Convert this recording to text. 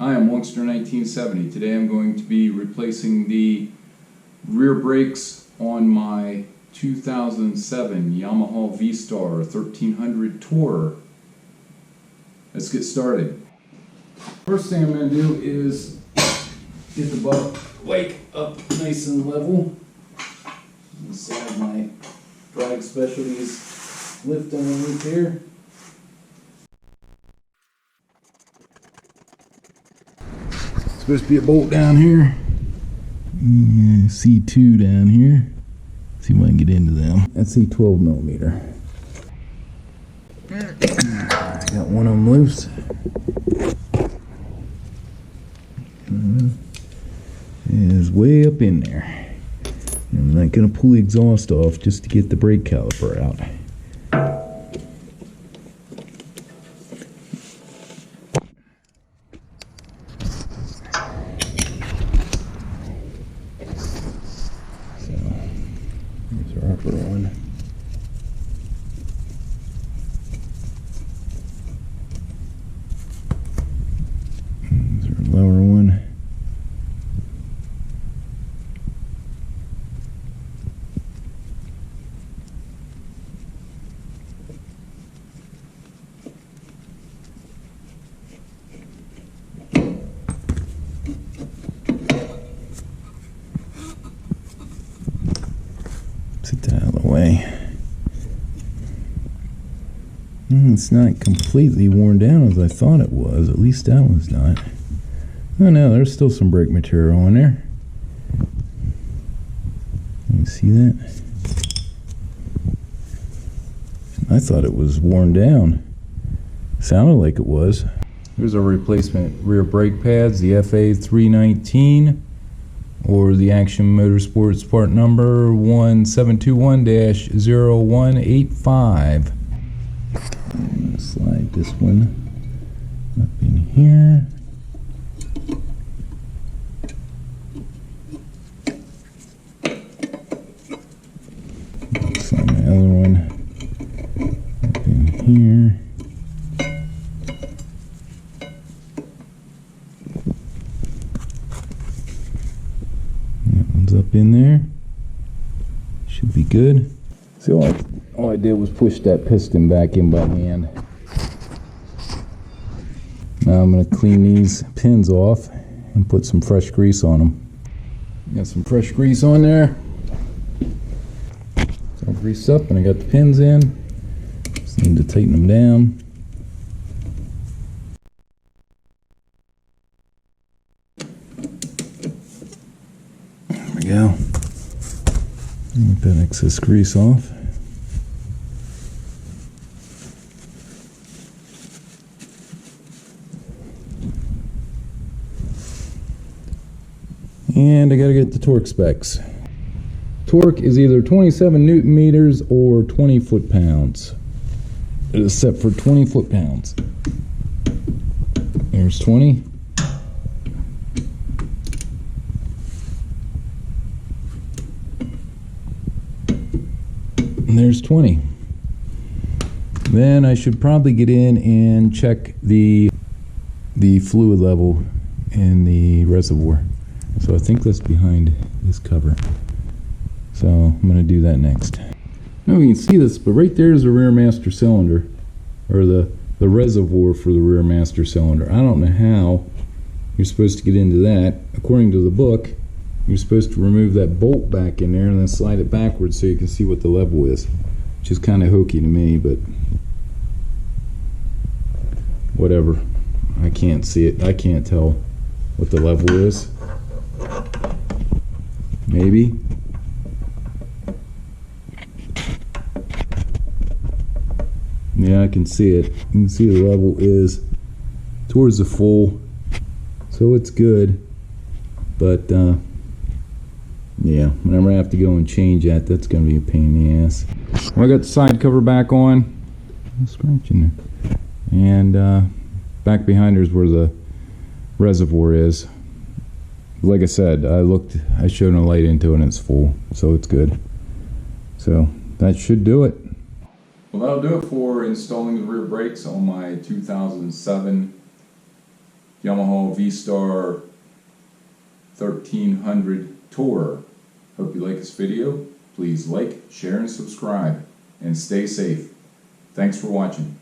I am Wongster 1970. Today I'm going to be replacing the rear brakes on my 2007 Yamaha Vstar 1300 Tourer. Let's get started. First thing I'm going to do is get the bike up nice and level. Slide my drag specialties lift underneath here. Supposed to be a bolt down here. C2 down here. See if I can get into them. That's a 12 millimeter. Got one of them loose. Is way up in there. I'm not going to pull the exhaust off just to get the brake caliper out. So, here's our upper one. Here's our lower one. Sit that out of the way. It's not completely worn down as I thought it was. At least that one's not. Oh no, there's still some brake material in there. You see that? I thought it was worn down. Sounded like it was. Here's our replacement rear brake pads, the FA319. Or the Action Motorsports part number 1721-0185. Slide this one up in here. Slide my other one up in here. Up in there, should be good. So all I did was push that piston back in by hand. Now I'm going to clean these pins off and put some fresh grease on them. Got some fresh grease on there. It's all greased up and I got the pins in. Just need to tighten them down. Go. Get that excess grease off. And I gotta get the torque specs. Torque is either 27 Newton meters or 20 foot-pounds. It is set for 20 foot-pounds. There's 20. And there's 20. Then I should probably get in and check the fluid level in the reservoir. So I think that's behind this cover. So I'm going to do that next. Now you can see this, but right there is the rear master cylinder, or the reservoir for the rear master cylinder. I don't know how you're supposed to get into that. According to the book, you're supposed to remove that bolt back in there and then slide it backwards so you can see what the level is, which is kind of hokey to me, but whatever. I can't see it. I can't tell what the level is. Maybe. Yeah, I can see it. You can see the level is towards the full, so it's good, but yeah, whenever I have to go and change that's going to be a pain in the ass. Well, I got the side cover back on. No scratch in there. And back behind her is where the reservoir is. Like I said, I showed a light into it and it's full, so it's good. So that should do it. Well, that'll do it for installing the rear brakes on my 2007 Yamaha Vstar 1300 Tourer. Hope you like this video. Please like, share, and subscribe, and stay safe. Thanks for watching.